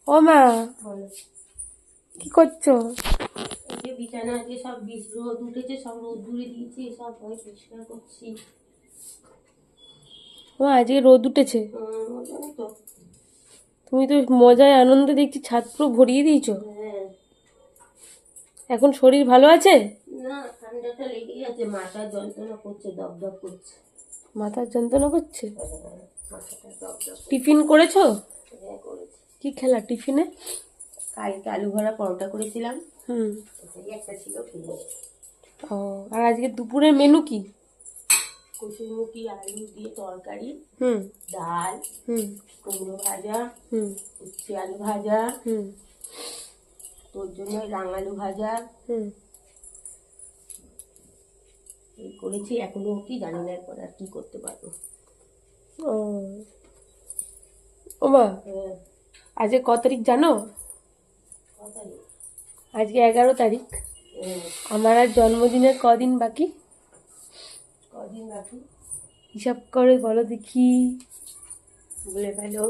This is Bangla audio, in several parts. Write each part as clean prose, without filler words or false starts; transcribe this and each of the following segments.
ও মা, বলো। কি করছো? এই যে বিছানা আছে সব রোদ উঠেছে, সব রোদ দূরে দিয়েছি, সব আমি পরিষ্কার করছি। ও আজকে রোদ উঠেছে? জানি তো। তুমি তো মজায় আনন্দে দেখছি ছাদ পুরো ভরিয়ে দিয়েছো। হ্যাঁ। এখন শরীর ভালো আছে? না, ঠান্ডাটা লেগেই আছে, মাথার যন্ত্রণা করছে, দপদপ করছে। মাথার যন্ত্রণা করছে? মাথাটা দপদপ করছে। টিফিন করেছো? হ্যাঁ, করেছি। কি খেলা টিফিনে? কালকে আলু ভরা পরোটা করেছিলাম, হুম। ওটাই একটা ছিল, খেয়ে। ও, আর আজকে দুপুরের মেনু কি? কচুরমুখী আলু দিয়ে তরকারি, হুম। ডাল, হুম। কুমড়ো ভাজা, হুম। উচ্ছে আলু ভাজা, হুম। তোর জন্য রাঙালু ভাজা, হুম। এই করেছি। এখনো কি জানি না, এরপর আর কি করতে পারবো। ও, ও মা, হ্যাঁ। আজকে ক তারিখ জানো? কথা নেই। আজকে 11 তারিখ। হ্যাঁ। আমার আর জন্মদিনের কদিন বাকি? কদিন বাকি? হিসাব করে বলো দেখি। বলে ফেলো।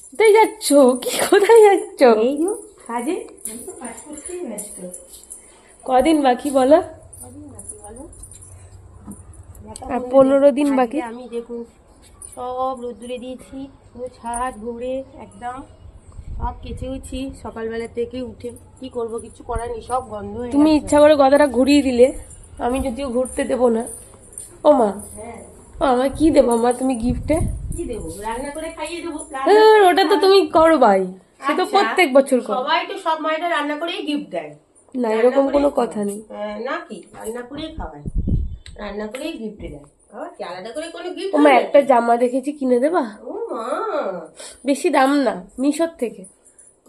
কোথায় যাচ্ছ? কি কোথায় যাচ্ছ? এই যে কাজে, আমি তো কাজ করতেই ব্যস্ত। কদিন বাকি বলো? কদিন বাকি বলো? আর 15 দিন বাকি। আমি দেখুন সব রোদ্দুরে দিয়েছি, পুরো ছাদ ভরে একদম সব কেচেওছি। সকালবেলা থেকে উঠে কি করব, কিছু করার নেই, সব গন্ধ হয়ে তুমি গেছে। ইচ্ছা করে কথাটা ঘুরিয়ে দিলে, আমি যদিও ঘুরতে দেবো না। ও মা, হ্যাঁ। ও আমায় কি দেবো মা তুমি গিফটে? কি দেবো? রান্না করে খাইয়ে দেবো। ওটা তো তুমি করো ভাই, সে তো আচ্ছা, প্রত্যেক বছর করো। সবাই তো সব মায়েরা রান্না করেই গিফট দেয়। না, রান্না এরকম করেই কোনো খাওয়ায়। কথা নেই। হ্যাঁ, না কি রান্না করেই খাওয়ায়, রান্না করেই গিফট দেয়। আবার কি আলাদা করে কোনো গিফট? ও মা, একটা জামা দেখেছি, কিনে দেবা? ও মা, বেশি দাম না, মিশোর থেকে।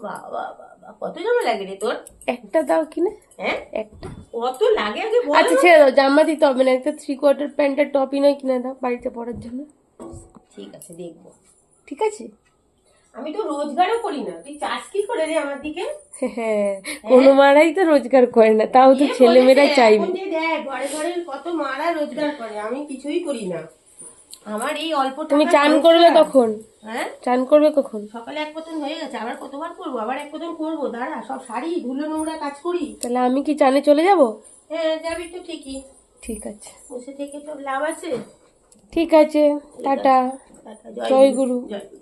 বাহ বাহ বাহ বাহ, কত জামা লাগে রে তোর? একটা দাও কিনে। হ্যাঁ, একটা। কত লাগে আগে বল। আচ্ছা ছেড়ে দাও, জামা দিতে হবে না, একটা 3/4 প্যান্টের টপই নয় কিনে দাও বাড়িতে পরার জন্য। ঠিক আছে, দেখবো। ঠিক আছে। আমি তো রোজগারও করি না, তুই চাস কি করে রে আমার দিকে? হ্যাঁ, কোনো মারাই তো রোজগার করে না, তাও তো কে ছেলেমেয়েরা বলেছে? চাইবে। এখন যে দেখ ঘরে ঘরে কত মারা রোজগার করে, আমি কিছুই করি না। আমার এই অল্প তুমি টাকা চান সংসার। করবে কখন? হ্যাঁ, চান করবে কখন? সকালে এক পতন হয়ে গেছে, আবার কতবার করবো, আবার এক পতন করবো, দাঁড়া সব শাড়ি ধুলো নোংরা কাজ করি। তাহলে আমি কি চানে চলে যাব? হ্যাঁ, যাবি তো ঠিকই, ঠিক আছে। বসে থেকে তো লাভ আছে। ঠিক আছে, টাটা। টাটা, জয় গুরু। জয় গুরু।